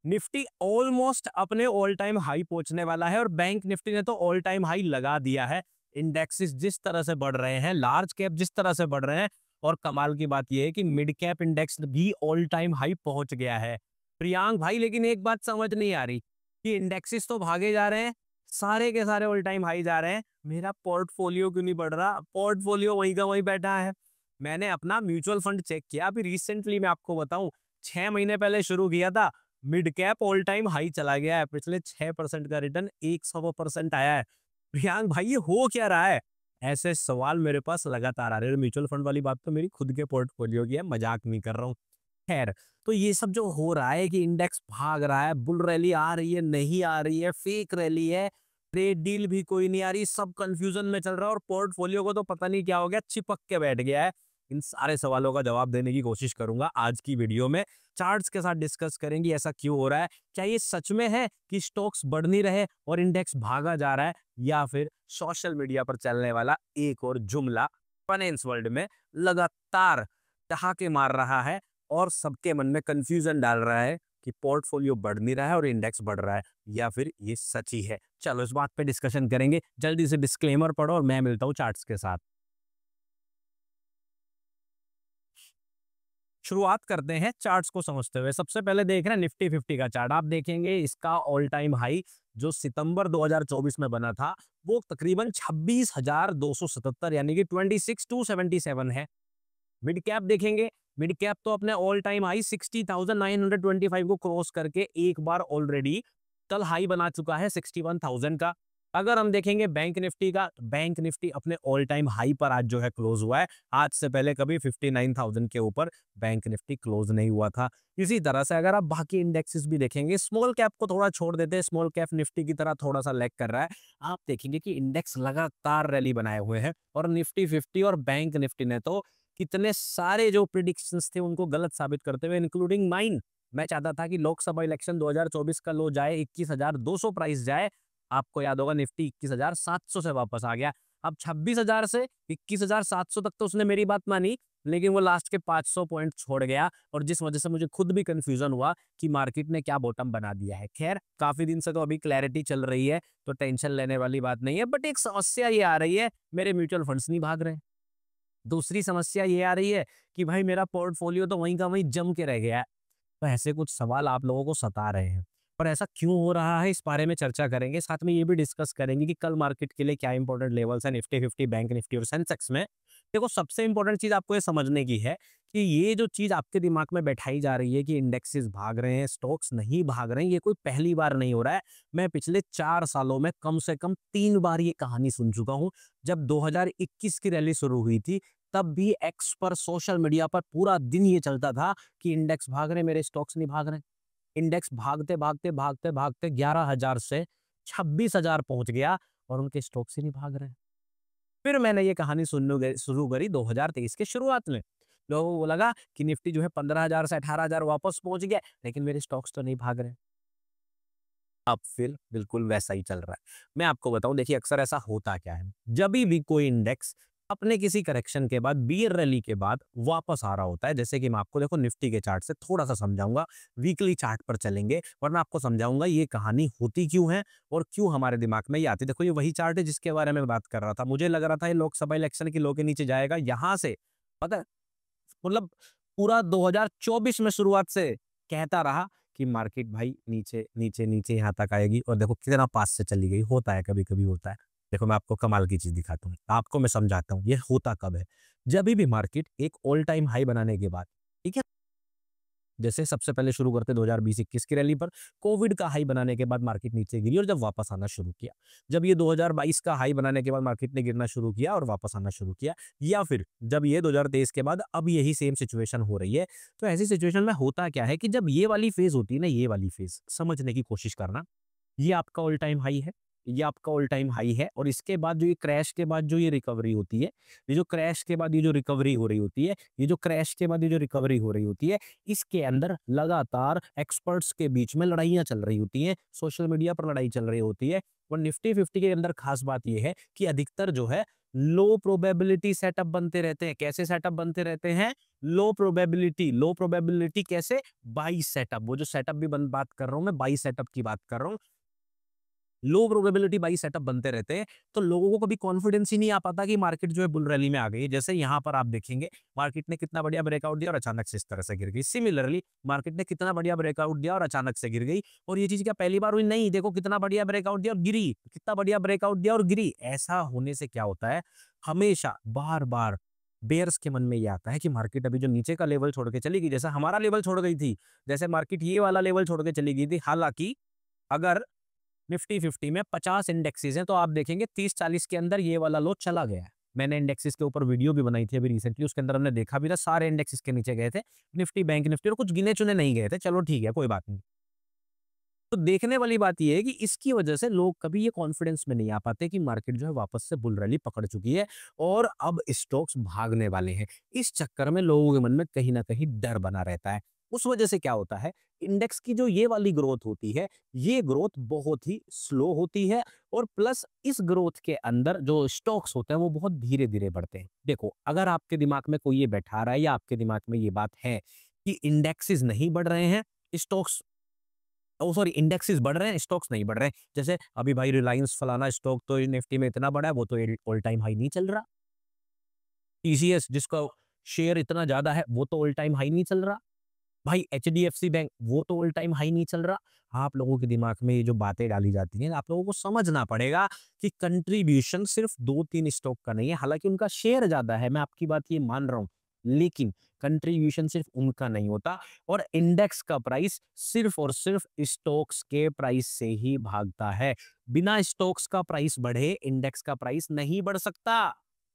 Nifty almost अपने all time high पहुंचने वाला है और बैंक निफ्टी ने तो ऑल टाइम हाई लगा दिया है। इंडेक्सेस जिस तरह से बढ़ रहे हैं, लार्ज कैप जिस तरह से बढ़ रहे हैं, और कमाल की बात यह है कि मिड कैप इंडेक्स भी ऑल टाइम हाई पहुंच गया है। प्रियांक भाई, लेकिन एक बात समझ नहीं आ रही कि इंडेक्सेस तो भागे जा रहे हैं, सारे के सारे ऑल टाइम हाई जा रहे हैं, मेरा पोर्टफोलियो क्यों नहीं बढ़ रहा? पोर्टफोलियो वहीं का वहीं बैठा है। मैंने अपना म्यूचुअल फंड चेक किया अभी रिसेंटली, मैं आपको बताऊं 6 महीने पहले शुरू किया था, mid cap all time high चला गया है, पिछले 6% का रिटर्न 100% आया है। प्रियांक भाई, ये हो क्या रहा है? ऐसे सवाल मेरे पास लगातार आ रहे हैं। म्यूचुअल फंड वाली बात तो मेरी खुद के पोर्टफोलियो की है, मजाक नहीं कर रहा हूँ। खैर, तो ये सब जो हो रहा है कि इंडेक्स भाग रहा है, बुल रैली आ रही है, नहीं आ रही है, फेक रैली है, ट्रेड डील भी कोई नहीं आ रही, सब कंफ्यूजन में चल रहा है और पोर्टफोलियो को तो पता नहीं क्या हो गया, चिपक के बैठ गया है। इन सारे सवालों का जवाब देने की कोशिश करूंगा आज की वीडियो में। चार्ट्स के साथ डिस्कस करेंगे ऐसा क्यों हो रहा है, क्या ये सच में है कि स्टॉक्स बढ़ नहीं रहे और इंडेक्स भागा जा रहा है, या फिर सोशल मीडिया पर चलने वाला एक और जुमला फाइनेंस वर्ल्ड में लगातार ठहाके मार रहा है और सबके मन में कंफ्यूजन डाल रहा है कि पोर्टफोलियो बढ़ नहीं रहा है और इंडेक्स बढ़ रहा है, या फिर ये सच ही है। चलो इस बात पे डिस्कशन करेंगे। जल्दी से डिस्क्लेमर पढ़ो और मैं मिलता हूं चार्ट्स के साथ। शुरुआत करते हैं चार्ट्स को समझते हुए। सबसे पहले देख रहे हैं निफ्टी 50 का चार्ट। आप देखेंगे इसका ऑल टाइम हाई जो सितंबर 2024 में बना था वो तकरीबन 26,277 यानी कि 26,277 है। मिड कैप देखेंगे, मिड कैप तो अपने ऑल टाइम हाई 60,925 को क्रॉस करके एक बार ऑलरेडी कल हाई बना चुका है 61,000 का। अगर हम देखेंगे बैंक निफ्टी का, बैंक निफ्टी अपने ऑल टाइम हाई पर आज जो है क्लोज हुआ है। आज से पहले कभी 59,000 के ऊपर बैंक निफ्टी क्लोज नहीं हुआ था। इसी तरह से अगर आप बाकी इंडेक्सेस भी देखेंगे, स्मॉल कैप को थोड़ा छोड़ देते हैं, स्मॉल कैप निफ्टी की तरह थोड़ा सा लैग कर रहा है। आप देखेंगे कि इंडेक्स लगातार रैली बनाए हुए हैं और निफ्टी 50 और बैंक निफ्टी ने तो कितने सारे जो प्रिडिक्शंस थे उनको गलत साबित करते हुए, इंक्लूडिंग माइन। मैं चाहता था कि लोकसभा इलेक्शन 2024 का लो जाए, 21,200 प्राइस जाए। आपको याद होगा निफ्टी 21,700 से वापस आ गया। अब 26,000 से 21,700 तक तो उसने मेरी बात मानी, लेकिन वो लास्ट के 500 पॉइंट छोड़ गया और जिस वजह से मुझे खुद भी कंफ्यूजन हुआ कि मार्केट ने क्या बॉटम बना दिया है। खैर, काफी दिन से तो अभी क्लैरिटी चल रही है तो टेंशन लेने वाली बात नहीं है, बट एक समस्या ये आ रही है, मेरे म्यूचुअल फंड्स नहीं भाग रहे। दूसरी समस्या ये आ रही है कि भाई मेरा पोर्टफोलियो तो वहीं का वहीं जम के रह गया है। तो ऐसे कुछ सवाल आप लोगों को सता रहे हैं, पर ऐसा क्यों हो रहा है इस बारे में चर्चा करेंगे। साथ में ये भी डिस्कस करेंगे कि कल मार्केट के लिए क्या इंपॉर्टेंट लेवल्स है निफ्टी 50, बैंक निफ्टी और सेंसेक्स में। देखो, सबसे इंपॉर्टेंट चीज आपको ये समझने की है कि ये जो चीज आपके दिमाग में बैठाई जा रही है कि इंडेक्सेस भाग रहे हैं, स्टॉक्स नहीं भाग रहे हैं, ये कोई पहली बार नहीं हो रहा है। मैं पिछले 4 सालों में कम से कम 3 बार ये कहानी सुन चुका हूं। जब 2021 की रैली शुरू हुई थी तब भी एक्स पर, सोशल मीडिया पर पूरा दिन ये चलता था कि इंडेक्स भाग रहे, मेरे स्टॉक्स नहीं भाग रहे। इंडेक्स भागते भागते भागते भागते 11,000 से 26,000 पहुंच गया और उनके स्टॉक्स ही नहीं भाग रहे। फिर मैंने ये कहानी सुनने शुरू करी 2023 के शुरुआत में। लोगों को लगा कि निफ्टी जो है 15,000 से 18,000 वापस पहुंच गया, लेकिन मेरे स्टॉक्स तो नहीं भाग रहे। अब फिर बिल्कुल वैसा ही चल रहा है। मैं आपको बताऊं, देखिए अक्सर ऐसा होता क्या है, जब भी कोई इंडेक्स अपने किसी करेक्शन के बाद, बियर रैली के बाद वापस आ रहा होता है, जैसे कि मैं आपको देखो निफ्टी के चार्ट से थोड़ा सा समझाऊंगा, वीकली चार्ट पर चलेंगे और मैं आपको समझाऊंगा ये कहानी होती क्यों है और क्यों हमारे दिमाग में ये आती है। देखो, ये वही चार्ट है जिसके बारे में बात कर रहा था। मुझे लग रहा था ये लोकसभा इलेक्शन की लो के नीचे जाएगा, यहां से पता है, मतलब पूरा 2024 में शुरुआत से कहता रहा कि मार्केट भाई नीचे नीचे नीचे यहाँ तक आएगी और देखो कितना पास से चली गई। होता है, कभी कभी होता है। देखो, मैं आपको कमाल की चीज दिखाता हूँ, आपको मैं समझाता हूँ ये होता कब है। जब भी मार्केट एक ऑल टाइम हाई बनाने के बाद, ठीक है, जैसे सबसे पहले शुरू करते 2020-21 की रैली पर, कोविड का हाई बनाने के बाद मार्केट नीचे गिरी और जब वापस आना शुरू किया, जब ये 2022 का हाई बनाने के बाद मार्केट ने गिरना शुरू किया और वापस आना शुरू किया, या फिर जब ये 2023 के बाद अब यही सेम सिचुएशन हो रही है। तो ऐसी सिचुएशन में होता क्या है कि जब ये वाली फेज होती है ना, ये वाली फेज समझने की कोशिश करना, ये आपका ऑल टाइम हाई है, ये आपका ऑल टाइम हाई है। और इसके बाद जो ये क्रैश के बाद जो ये रिकवरी होती है, ये जो क्रैश के बाद ये जो रिकवरी हो रही होती है, ये जो क्रैश के बाद ये जो रिकवरी हो रही होती है, इसके अंदर लगातार एक्सपर्ट्स के बीच में लड़ाइयां चल रही होती हैं, सोशल मीडिया पर लड़ाई चल रही होती है। और निफ्टी 50 के अंदर खास बात ये है कि अधिकतर जो है लो प्रोबेबिलिटी सेटअप बनते रहते हैं। कैसे सेटअप बनते रहते हैं? लो प्रोबेबिलिटी। लो प्रोबेबिलिटी कैसे? By setup. वो जो सेटअप भी बात कर रहा हूं मैं, बाई सेटअप की बात कर रहा हूं। लो प्रोबेबिलिटी बाई सेटअप बनते रहते हैं, तो लोगों को कभी कॉन्फिडेंस ही नहीं आ पाता कि मार्केट जो है बुल रैली में आ गई है। जैसे यहाँ पर आप देखेंगे मार्केट ने कितना बढ़िया ब्रेकआउट दिया और अचानक से इस तरह से गिर गई। सिमिलरली मार्केट ने कितना बढ़िया ब्रेकआउट दिया और अचानक से गिर गई। और ये चीज क्या पहली बार हुई? नहीं, देखो कितना बढ़िया ब्रेकआउट दिया और गिरी, कितना बढ़िया ब्रेकआउट दिया और गिरी। ऐसा होने से क्या होता है, हमेशा बार बार बेयर्स के मन में ये आता है कि मार्केट अभी जो नीचे का लेवल छोड़ के चली गई, जैसा हमारा लेवल छोड़ गई थी, जैसे मार्केट ये वाला लेवल छोड़ के चली गई थी। हालांकि अगर निफ्टी 50 में 50 इंडेक्सेस हैं तो आप देखेंगे 30-40 के अंदर ये वाला लो चला गया है। मैंने इंडेक्सेस के ऊपर वीडियो भी बनाई थी अभी रिसेंटली, उसके अंदर हमने देखा भी था सारे इंडेक्सेस के नीचे गए थे, निफ्टी, बैंक निफ्टी और कुछ गिने चुने नहीं गए थे। चलो ठीक है, कोई बात नहीं। तो देखने वाली बात यह है कि इसकी वजह से लोग कभी ये कॉन्फिडेंस में नहीं आ पाते कि मार्केट जो है वापस से बुल रैली पकड़ चुकी है और अब स्टॉक्स भागने वाले हैं। इस चक्कर में लोगों के मन में कहीं ना कहीं डर बना रहता है। उस वजह से क्या होता है, इंडेक्स की जो ये वाली ग्रोथ होती है, ये ग्रोथ बहुत ही स्लो होती है। और प्लस इस ग्रोथ के अंदर जो स्टॉक्स होते हैं वो बहुत धीरे धीरे बढ़ते हैं। देखो, अगर आपके दिमाग में कोई ये बैठा रहा है या आपके दिमाग में ये बात है कि इंडेक्सेस नहीं बढ़ रहे हैं, स्टॉक्स सॉरी इंडेक्सेस बढ़ रहे हैं, स्टॉक्स नहीं बढ़ रहे हैं। जैसे अभी भाई रिलायंस फलाना स्टॉक तो निफ्टी में इतना बड़ा है, वो तो ऑल टाइम हाई नहीं चल रहा। टीसीएस जिसका शेयर इतना ज्यादा है, वो तो ऑल टाइम हाई नहीं चल रहा। भाई एचडीएफसी बैंक, वो तो ऑल टाइम हाई नहीं चल रहा। आप लोगों के दिमाग में ये जो बातें डाली जाती हैं, आप लोगों को समझना पड़ेगा कि कंट्रीब्यूशन सिर्फ 2-3 स्टॉक का नहीं है। हालांकि उनका शेयर ज्यादा है, मैं आपकी बात ये मान रहा हूं, लेकिन कंट्रीब्यूशन सिर्फ उनका नहीं होता। और इंडेक्स का प्राइस सिर्फ और सिर्फ स्टॉक्स के प्राइस से ही भागता है। बिना स्टॉक्स का प्राइस बढ़े इंडेक्स का प्राइस नहीं बढ़ सकता।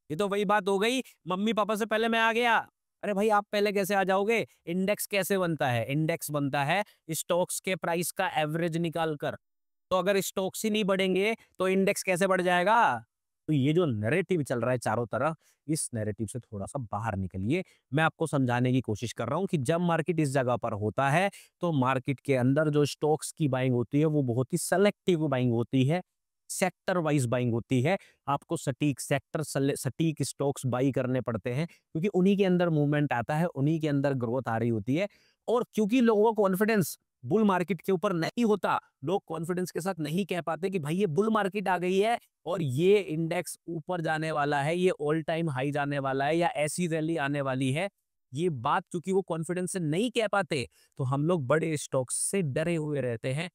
ये तो वही बात हो गई, मम्मी पापा से पहले मैं आ गया। अरे भाई आप पहले कैसे आ जाओगे? इंडेक्स कैसे बनता है? इंडेक्स बनता है स्टॉक्स के प्राइस का एवरेज निकाल कर। तो अगर स्टॉक्स ही नहीं बढ़ेंगे तो इंडेक्स कैसे बढ़ जाएगा? तो ये जो नैरेटिव चल रहा है चारों तरफ, इस नैरेटिव से थोड़ा सा बाहर निकलिए। मैं आपको समझाने की कोशिश कर रहा हूं कि जब मार्केट इस जगह पर होता है तो मार्केट के अंदर जो स्टॉक्स की बाइंग होती है वो बहुत ही सेलेक्टिव बाइंग होती है, सेक्टर वाइज बाइंग होती है। आपको सटीक सेक्टर, सटीक स्टॉक्स बाई करने पड़ते हैं क्योंकि उन्हीं के अंदर मूवमेंट आता है, उन्हीं के अंदर ग्रोथ आ रही होती है। और क्योंकि लोगों को कॉन्फिडेंस बुल मार्केट के ऊपर नहीं होता, लोग कॉन्फिडेंस के साथ नहीं कह पाते कि भाई ये बुल मार्केट आ गई है और ये इंडेक्स ऊपर जाने वाला है, ये ऑल टाइम हाई जाने वाला है या ऐसी रैली आने वाली है। ये बात क्योंकि वो कॉन्फिडेंस से नहीं कह पाते, तो हम लोग बड़े स्टॉक्स से डरे हुए रहते हैं,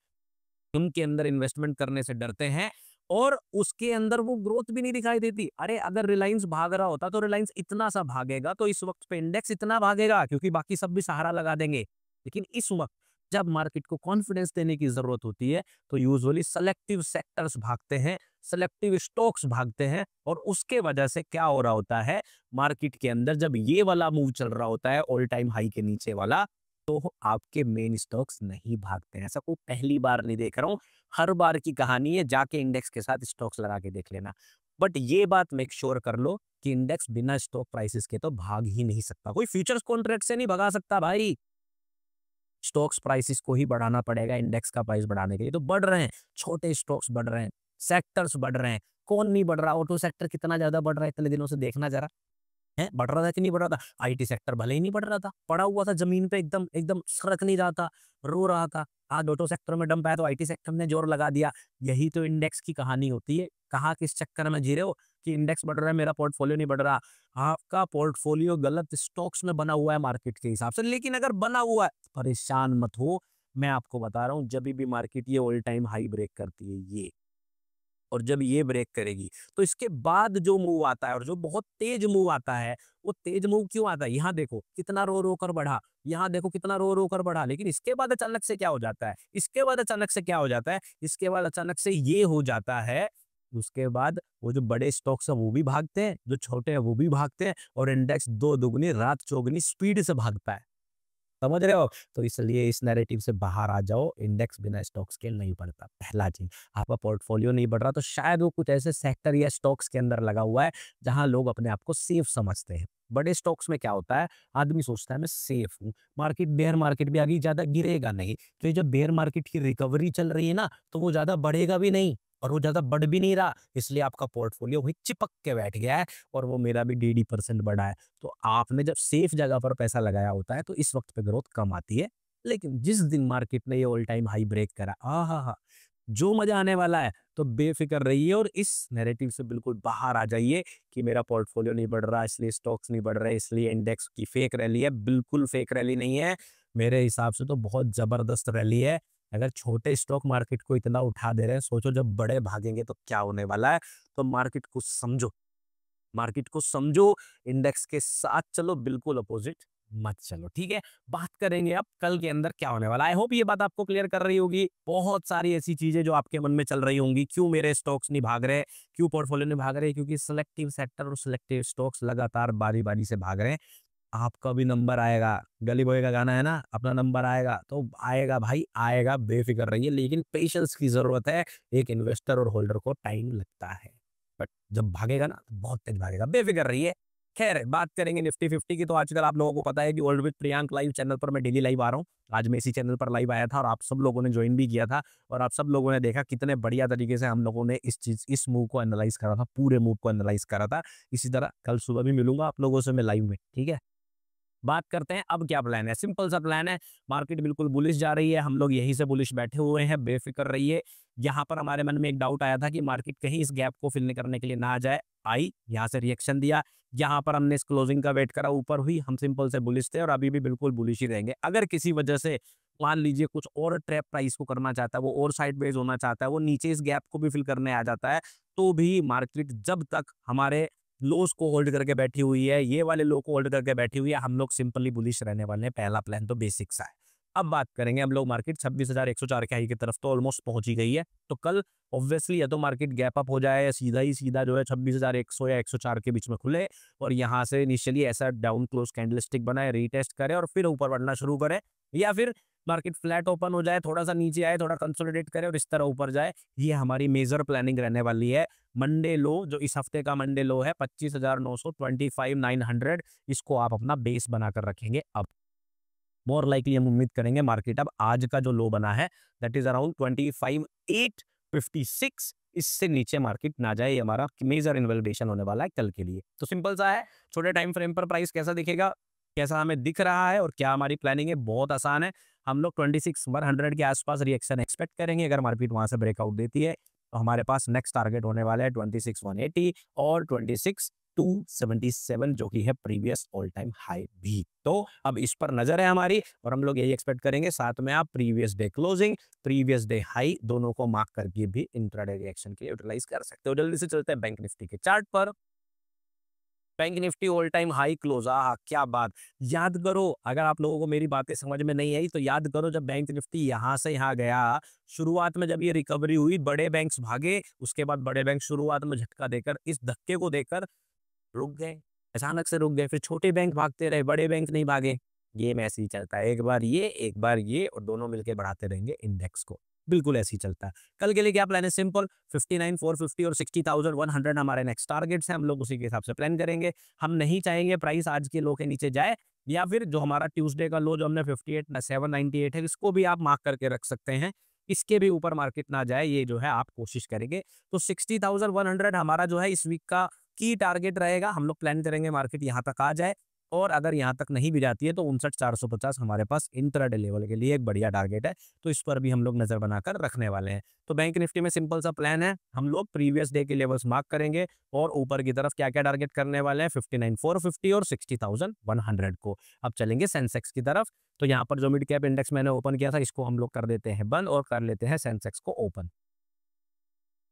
उनके अंदर इन्वेस्टमेंट करने से डरते हैं। और उसके अंदर वो ग्रोथ भी नहीं दिखाई देती। अरे अगर रिलायंस भाग रहा होता तो रिलायंस इतना सा भागेगा तो इस वक्त पे इंडेक्स इतना भागेगा, क्योंकि बाकी सब भी सहारा लगा देंगे। लेकिन इस वक्त जब मार्केट को कॉन्फिडेंस देने की जरूरत होती है तो यूजुअली सेलेक्टिव सेक्टर्स भागते हैं, सेलेक्टिव स्टॉक्स भागते हैं। और उसके वजह से क्या हो रहा होता है, मार्केट के अंदर जब ये वाला मूव चल रहा होता है ऑल टाइम हाई के नीचे वाला, तो आपके मेन स्टॉक्स नहीं भागते हैं। ऐसा कोई पहली बार नहीं देख रहा हूं, हर बार की कहानी है। जाके इंडेक्स के साथ स्टॉक्स लगा के देख लेना। बट ये बात मेक श्योर कर लो कि इंडेक्स बिना स्टॉक प्राइसेस के तो भाग ही नहीं सकता। कोई फ्यूचर्स कॉन्ट्रैक्ट से नहीं भगा सकता भाई। स्टॉक्स प्राइसेस को ही बढ़ाना पड़ेगा इंडेक्स का प्राइस बढ़ाने के लिए। तो बढ़ रहे हैं, छोटे स्टॉक्स बढ़ रहे हैं, सेक्टर्स बढ़ रहे हैं। कौन नहीं बढ़ रहा? ऑटो सेक्टर कितना ज्यादा बढ़ रहा है इतने दिनों से, देखना जरा है। बढ़ रहा था कि नहीं बढ़ रहा था? आईटी सेक्टर भले ही नहीं बढ़ रहा था, पड़ा हुआ था जमीन पे, एकदम एकदम सरक नहीं रहा था, रो रहा था। आज ऑटो सेक्टर में डंप आया तो आईटी सेक्टर ने जोर लगा दिया। यही तो इंडेक्स की कहानी होती है। कहाँ किस चक्कर में जी रहे हो कि इंडेक्स बढ़ रहा है, मेरा पोर्टफोलियो नहीं बढ़ रहा। आपका पोर्टफोलियो गलत स्टॉक्स में बना हुआ है मार्केट के हिसाब से। लेकिन अगर बना हुआ है, परेशान मत हो, मैं आपको बता रहा हूँ जब भी मार्केट ये ऑल टाइम हाई ब्रेक करती है ये, और जब ये ब्रेक करेगी तो इसके बाद जो मूव आता है और जो बहुत तेज मूव आता है, वो तेज मूव क्यों आता है? यहाँ देखो कितना रो रो कर बढ़ा, यहाँ देखो कितना रो रो कर बढ़ा। लेकिन इसके बाद अचानक से क्या हो जाता है? इसके बाद अचानक से क्या हो जाता है? इसके बाद अचानक से ये हो जाता है, उसके बाद वो जो बड़े स्टॉक्स है वो भी भागते हैं, जो छोटे हैं वो भी भागते हैं, और इंडेक्स दो दुगनी रात चौगनी स्पीड से भागता है। समझ रहे हो? तो इसलिए इस नैरेटिव से बाहर आ जाओ, इंडेक्स बिना स्टॉक्स के नहीं बढ़ता। पहला चीज़, आपका पोर्टफोलियो नहीं बढ़ रहा तो शायद वो कुछ ऐसे सेक्टर या स्टॉक्स के अंदर लगा हुआ है, जहाँ लोग अपने आप को सेफ समझते हैं। बड़े स्टॉक्स में क्या होता है, आदमी सोचता है मैं सेफ हूँ, मार्केट बेयर मार्केट भी आगे ज़्यादा गिरेगा नहीं। तो ये जब बेयर मार्केट की रिकवरी चल रही है ना, तो वो ज़्यादा बढ़ेगा भी नहीं और वो ज़्यादा बढ़ भी नहीं रहा, इसलिए आपका पोर्टफोलियो वही चिपक के बैठ गया है और वो मेरा भी 1.5% बढ़ा है। तो आपने जब सेफ जगह पर पैसा लगाया होता है तो इस वक्त पे ग्रोथ कम आती है। लेकिन जिस दिन मार्केट ने ये ऑल टाइम हाई ब्रेक करा, आहा, जो मजा आने वाला है। तो बेफिक्र रहिए और इस नैरेटिव से बिल्कुल बाहर आ जाइए कि मेरा पोर्टफोलियो नहीं बढ़ रहा, इसलिए स्टॉक्स नहीं बढ़ रहे, इसलिए इंडेक्स की फेक रैली है। बिल्कुल फेक रैली नहीं है, मेरे हिसाब से तो बहुत जबरदस्त रैली है। अगर छोटे स्टॉक मार्केट को इतना उठा दे रहे हैं, सोचो जब बड़े भागेंगे तो क्या होने वाला है। तो मार्केट को समझो, मार्केट को समझो, इंडेक्स के साथ चलो, बिल्कुल अपोजिट मत चलो। ठीक है, बात करेंगे अब कल के अंदर क्या होने वाला है। आई होप ये बात आपको क्लियर कर रही होगी। बहुत सारी ऐसी चीजें जो आपके मन में चल रही होंगी, क्यों मेरे स्टॉक्स नहीं भाग रहे, क्यों पोर्टफोलियो नहीं भाग रहे, क्योंकि सिलेक्टिव सेक्टर और सिलेक्टिव स्टॉक्स लगातार बारी बारी से भाग रहे हैं। आपका भी नंबर आएगा, गली बॉय का गाना है ना, अपना नंबर आएगा तो आएगा भाई, आएगा, बेफिक्र रहिए। लेकिन पेशेंस की जरूरत है, एक इन्वेस्टर और होल्डर को टाइम लगता है, बट जब भागेगा ना तो बहुत तेज भागेगा, बेफिक्र रहिए। खैर, बात करेंगे निफ्टी 50 की। तो आजकल आप लोगों को पता है कि old with Priyank live channel पर मैं डेली लाइव आ रहा हूँ। आज मैं इसी चैनल पर लाइव आया था और आप सब लोगों ने ज्वाइन भी किया था और आप सब लोगों ने देखा कितने बढ़िया तरीके से हम लोगों ने इस मूव को एनालाइज करा था, पूरे मूव को एनालाइज करा था। इसी तरह कल सुबह भी मिलूंगा आप लोगों से मैं लाइव में, ठीक है। बात करते हैं अब क्या प्लान है। सिंपल सा प्लान है, मार्केट बिल्कुल बुलिश जा रही है, हम लोग यहीं से बुलिश बैठे हुए हैं, बेफिक्र रहिए। यहाँ पर हमारे मन में एक डाउट आया था कि मार्केट कहीं इस गैप को फिल करने के लिए ना आ जाए, आई यहाँ से रिएक्शन दिया, यहाँ पर हमने इस क्लोजिंग का वेट करा, ऊपर हुई, हम सिंपल से बुलिश थे और अभी भी बिल्कुल बुलिश ही रहेंगे। अगर किसी वजह से मान लीजिए कुछ और ट्रैप प्राइस को करना चाहता है, वो और साइड बेज होना चाहता है, वो नीचे इस गैप को भी फिल करने आ जाता है, तो भी मार्केट जब तक हमारे लोस को होल्ड करके बैठी हुई है, ये वाले लो को होल्ड करके बैठी हुई है, हम लोग सिंपली बुलिश रहने वाले हैं। पहला प्लान तो बेसिक सा है। अब बात करेंगे हम लोग, मार्केट 26,104 के हाई की तरफ तो ऑलमोस्ट पहुंच ही गई है। तो कल ऑब्वियसली या तो मार्केट गैप अप हो जाए या सीधा ही सीधा जो है 26,100 या 104 के बीच में खुले और यहाँ से इनिशियली ऐसा डाउन क्लोज कैंडलस्टिक बनाए, रीटेस्ट करे और फिर ऊपर बढ़ना शुरू करे, या फिर मार्केट फ्लैट ओपन हो जाए, थोड़ा सा नीचे आए, थोड़ा कंसोलिडेट करे और इस तरह ऊपर जाए। ये हमारी मेजर प्लानिंग रहने वाली है। मंडे लो, जो इस हफ्ते का मंडे लो है 25,900, 25,900, इसको आप अपना बेस बनाकर रखेंगे। अब मोर लाइकली हम उम्मीद करेंगे मार्केट अब आज का जो लो बना है दैट इज अराउंड 25,856, इससे नीचे मार्केट ना जाए। ये हमारा मेजर इन्वेलिडेशन होने वाला है कल के लिए। तो सिंपल सा है, छोटे टाइम फ्रेम पर प्राइस कैसा दिखेगा, कैसा हमें दिख रहा है और क्या हमारी प्लानिंग है, बहुत आसान है। हम लोग 26,100 के आसपास रिएक्शन एक्सपेक्ट करेंगे। अगर मार्केट वहां से ब्रेकआउट देती है तो हमारे पास नेक्स्ट टारगेट होने वाला है 26,180 और 26,277, जो कि है प्रीवियस ऑल टाइम हाई भी। तो अब इस पर नजर है हमारी और हम लोग यही एक्सपेक्ट करेंगे। साथ में आप previous day closing, previous day high दोनों को मार्क करके भी इंट्राडे रिएक्शन के लिए यूटिलाइज कर सकते हो। जल्दी से चलते हैं बैंक निफ्टी के चार्ट पर। Bank Nifty all time high close, क्या बात। याद करो, अगर आप लोगों को मेरी बातें समझ में नहीं आई तो याद करो, जब बैंक निफ्टी यहां से यहां गया, शुरुआत में जब ये रिकवरी हुई, बड़े बैंक्स भागे, उसके बाद बड़े बैंक शुरुआत में झटका देकर, इस धक्के को देकर रुक गए, अचानक से रुक गए। फिर छोटे बैंक भागते रहे, बड़े बैंक नहीं भागे। गेम ऐसे ही चलता है, एक बार ये एक बार ये और दोनों मिलकर बढ़ाते रहेंगे इंडेक्स को। बिल्कुल ऐसे ही चलता है। कल के लिए क्या प्लान है, सिंपल 59,450 और 60,100 हमारे नेक्स्ट टारगेट्स हैं। हम लोग उसी के हिसाब से प्लान करेंगे। हम नहीं चाहेंगे प्राइस आज के लो के नीचे जाए, या फिर जो हमारा ट्यूसडे का लो जो हमने 58,798 है, इसको भी आप मार्क करके रख सकते हैं। इसके भी ऊपर मार्केट ना जाए, ये जो है आप कोशिश करेंगे। तो 60,100 हमारा जो है इस वीक का की टारगेट रहेगा। हम लोग प्लान करेंगे मार्केट यहाँ तक आ जाए, और अगर यहाँ तक नहीं भी जाती है तो 59,450 हमारे पास इंट्राडे लेवल के लिए एक बढ़िया टारगेट है। तो इस पर भी हम लोग नजर बनाकर रखने वाले हैं। तो बैंक निफ्टी में सिंपल सा प्लान है, हम लोग प्रीवियस डे के लेवल्स मार्क करेंगे और ऊपर की तरफ क्या क्या टारगेट करने वाले हैं, 59,450 और 60,100 को। अब चलेंगे सेंसेक्स की तरफ। तो यहाँ पर जो मिड कैप इंडेक्स मैंने ओपन किया था, इसको हम लोग कर देते हैं बंद और कर लेते हैं सेंसेक्स को ओपन।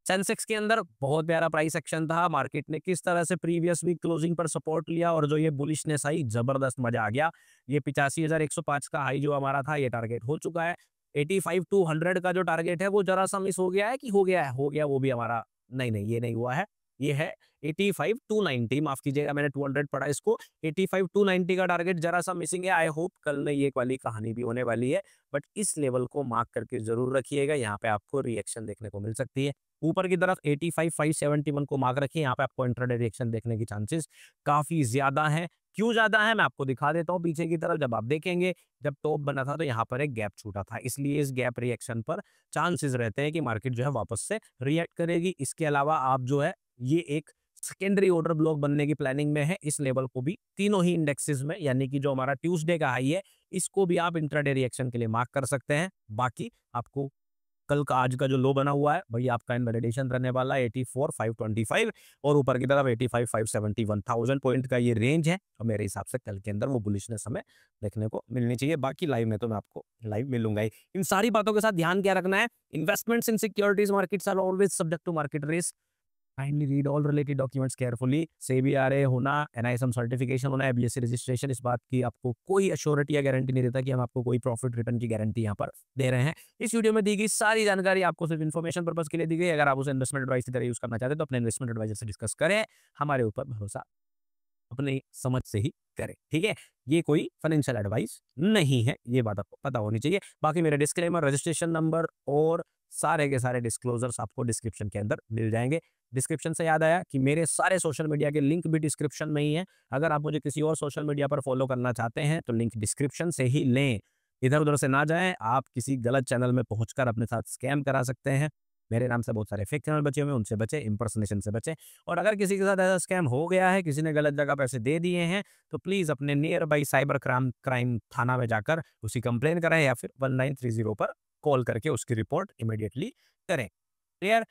सेंसेक्स के अंदर बहुत प्यारा प्राइस एक्शन था। मार्केट ने किस तरह से प्रीवियस वीक क्लोजिंग पर सपोर्ट लिया और जो ये बुलिशनेस आई, जबरदस्त मजा आ गया। ये 85,105 का हाई जो हमारा था, ये टारगेट हो चुका है। 85,200 का जो टारगेट है वो जरा सा मिस हो गया है, कि हो गया है, हो गया वो भी हमारा, नहीं नहीं ये नहीं हुआ है, ये है 85-290, माफ कीजिएगा मैंने 200 पढ़ा इसको, 85-290 का टारगेट जरा सा मिसिंग है। आई होप कल में ये वाली कहानी भी होने वाली है, बट इस लेवल को मार्क करके जरूर रखिएगा, यहाँ पे आपको रिएक्शन देखने को मिल सकती है। ऊपर की तरफ 85-571 को मार्क रखिए, यहाँ पे आपको इंट्राडे रिएक्शन देखने की चांसेस काफी ज्यादा है। क्यों ज्यादा है मैं आपको दिखा देता हूँ। पीछे की तरफ जब आप देखेंगे, जब टॉप बना था तो यहाँ पर एक गैप छूटा था, इसलिए इस गैप रिएक्शन पर चांसेस रहते हैं कि मार्केट जो है वापस से रिएक्ट करेगी। इसके अलावा आप जो है ये एक सेकेंडरी ऑर्डर ब्लॉक बनने की प्लानिंग में है। इस लेवल को भी तीनों ही इंडेक्सेस में, यानी कि जो हमारा ट्यूसडे का हाई है, इसको भी आप इंट्राडे रिएक्शन के लिए मार्क कर सकते हैं। बाकी आपको कल का आज का जो लो बना हुआ है भाई आपका इनवैलिडेशन रहने वाला है 84,525 और ऊपर की तरफ 85,571, 1000 पॉइंट का ये रेंज है और मेरे हिसाब से कल के अंदर वो बुलिशनेस हमें देखने को मिलनी चाहिए। बाकी लाइव में तो मैं आपको लाइव मिलूंगा ही। इन सारी बातों के साथ ध्यान क्या रखना है, investments in securities markets are always subject to market risk. Kindly read all related documents carefully. SEBI RA होना, एनआईएसएम सर्टिफिकेशन होना, एबीएससी रजिस्ट्रेशन, इस बात की आपको कोई अश्योरिटी या गारंटी नहीं देता कि हम आपको कोई प्रॉफिट रिटर्न की गारंटी यहाँ पर दे रहे हैं। इस वीडियो में दी गई सारी जानकारी आपको सिर्फ इन्फॉर्मेशन पर्पज के लिए दी गई। अगर आप उसे इन्वेस्टमेंट एडवाइस की तरह यूज करना चाहते हैं तो अपने इन्वेस्टमेंट एडवाइजर से डिस्कस करें, हमारे ऊपर भरोसा अपनी समझ से ही करें, ठीक है। ये कोई फाइनेंशियल एडवाइस नहीं है, ये बात आपको पता होनी चाहिए। बाकी मेरे डिस्क्लेमर, रजिस्ट्रेशन नंबर और सारे के सारे डिस्क्लोजर्स आपको डिस्क्रिप्शन के अंदर मिल जाएंगे। डिस्क्रिप्शन से याद आया कि मेरे सारे सोशल मीडिया के लिंक भी डिस्क्रिप्शन में ही है। अगर आप मुझे किसी और सोशल मीडिया पर फॉलो करना चाहते हैं तो लिंक डिस्क्रिप्शन से ही लें, इधर उधर से ना जाएं। आप किसी गलत चैनल में पहुंचकर अपने साथ स्कैम करा सकते हैं। मेरे नाम से बहुत सारे फेक चैनल बचे हुए हैं, उनसे बचे, इंपर्सनेशन से बचे। और अगर किसी के साथ ऐसा स्कैम हो गया है, किसी ने गलत जगह पैसे दे दिए हैं, तो प्लीज अपने नियर बाई साइबर क्राइम थाना में जाकर उसकी कंप्लेन करें या फिर 1930 पर कॉल करके उसकी रिपोर्ट इमीडिएटली करें। Clear.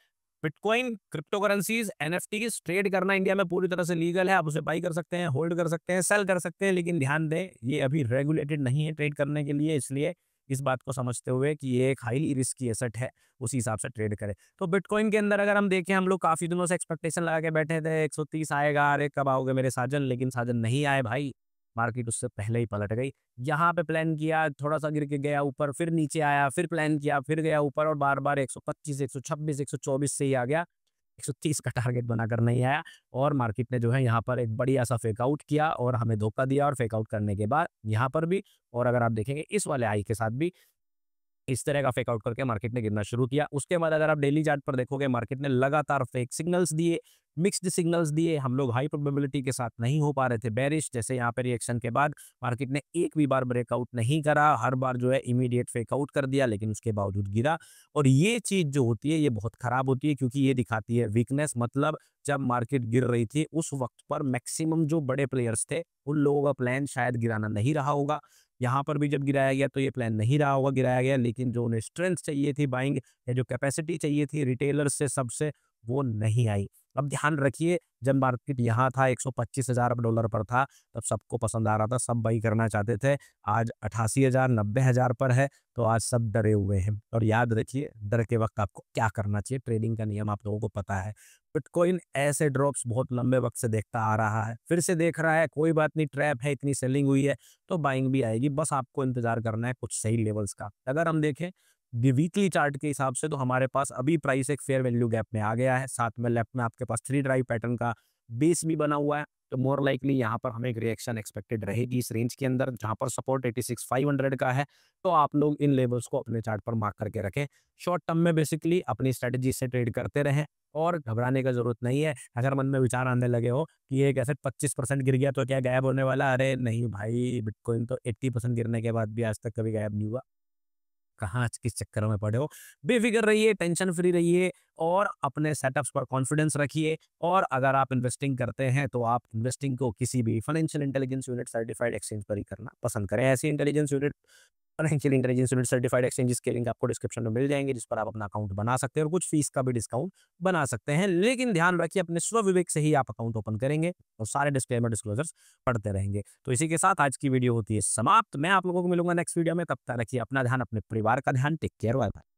Bitcoin, crypto currencies, NFTs trade करना इंडिया में पूरी तरह से लीगल है। आप उसे बाई कर सकते हैं, होल्ड कर सकते हैं, सेल कर सकते हैं, लेकिन ध्यान दें ये अभी रेगुलेटेड नहीं है ट्रेड करने के लिए, इसलिए इस बात को समझते हुए कि ये एक हाईली रिस्की एसेट है, उसी हिसाब से ट्रेड करें। तो बिटकॉइन के अंदर अगर हम देखें, हम लोग काफी दिनों से एक्सपेक्टेशन लगा के बैठे थे 130 आएगा, अरे कब आओगे मेरे साजन, लेकिन साजन नहीं आए भाई। मार्केट उससे पहले ही पलट गई। यहाँ पे प्लान किया, थोड़ा सा गिर के गया ऊपर, फिर नीचे आया, फिर प्लान किया, फिर गया ऊपर और बार बार 125, 126, 124 से ही आ गया, 130 का टारगेट बनाकर नहीं आया। और मार्केट ने जो है यहाँ पर एक बढ़िया सा फेक आउट किया और हमें धोखा दिया। और फेक आउट करने के बाद यहाँ पर भी, और अगर आप देखेंगे इस वाले आई के साथ भी इस तरह का फेक आउट करके मार्केट ने गिरना शुरू किया। उसके बाद अगर आप डेली चार्ट पर देखोगे, मार्केट ने लगातार फेक सिग्नल्स दिए, मिक्स्ड सिग्नल्स दिए। हम लोग हाई प्रोबेबिलिटी के साथ नहीं हो पा रहे थे बेरिश, जैसे यहाँ पे रिएक्शन के बाद मार्केट ने एक भी बार ब्रेकआउट नहीं करा, हर बार जो है इमीडिएट फेक आउट कर दिया, लेकिन उसके बावजूद गिरा। और ये चीज जो होती है ये बहुत खराब होती है, क्योंकि ये दिखाती है वीकनेस। मतलब जब मार्केट गिर रही थी उस वक्त पर मैक्सिमम जो बड़े प्लेयर्स थे उन लोगों का प्लान शायद गिराना नहीं रहा होगा। यहाँ पर भी जब गिराया गया तो ये प्लान नहीं रहा होगा गिराया गया, लेकिन जो उन्हें स्ट्रेंथ चाहिए थी बाइंग, या जो कैपेसिटी चाहिए थी रिटेलर्स से सबसे, वो नहीं आई। अब ध्यान रखिए, जब मार्केट यहाँ था 125,000 डॉलर पर था, तब सबको पसंद आ रहा था, सब बाई करना चाहते थे। आज 88,000, 90,000 पर है, तो आज सब डरे हुए हैं। और याद रखिए, डर के वक्त आपको क्या करना चाहिए, ट्रेडिंग का नियम आप लोगों को पता है। बिटकॉइन ऐसे ड्रॉप्स बहुत लंबे वक्त से देखता आ रहा है, फिर से देख रहा है, कोई बात नहीं, ट्रैप है, इतनी सेलिंग हुई है तो बाइंग भी आएगी। बस आपको इंतजार करना है कुछ सही लेवल्स का। अगर हम देखें वीकली चार्ट के हिसाब से, तो हमारे पास अभी प्राइस एक फेयर वैल्यू गैप में आ गया है, साथ में लेफ्ट में आपके पास 3 ड्राइव पैटर्न का बेस भी बना हुआ है। तो मोर लाइकली यहाँ पर हमें एक रिएक्शन एक्सपेक्टेड रहेगी इस रेंज के अंदर, जहाँ पर सपोर्ट 86,500 का है। तो आप लोग इन लेवल्स को अपने चार्ट पर मार्क करके रखें। शॉर्ट टर्म में बेसिकली अपनी स्ट्रेटजी से ट्रेड करते रहें और घबराने का जरूरत नहीं है। अगर मन में विचार आने लगे हो कि ये कैसे 25% गिर गया तो क्या गायब होने वाला, अरे नहीं भाई, बिटकॉइन तो 80% गिरने के बाद भी आज तक कभी गायब नहीं हुआ। कहाँ किस चक्करों में पड़े हो, बेफिक्र रहिए, टेंशन फ्री रहिए और अपने सेटअप्स पर कॉन्फिडेंस रखिए। और अगर आप इन्वेस्टिंग करते हैं तो आप इन्वेस्टिंग को किसी भी financial intelligence unit certified exchange पर ही करना पसंद करें। ऐसी intelligence unit, financial intelligence unit certified exchanges के लिंक आपको डिस्क्रिप्शन में मिल जाएंगे, जिस पर आप अपना अकाउंट बना सकते हैं और कुछ फीस का भी डिस्काउंट बना सकते हैं। लेकिन ध्यान रखिए, अपने स्व विवेक से ही आप अकाउंट ओपन करेंगे और सारे डिस्क्लेमर डिस्क्लोजर्स पढ़ते रहेंगे। तो इसी के साथ आज की वीडियो होती है समाप्त। मैं आप लोगों को मिलूंगा नेक्स्ट वीडियो में, तब तक रखिए अपना ध्यान, अपने परिवार का ध्यान। Take care, bye bye.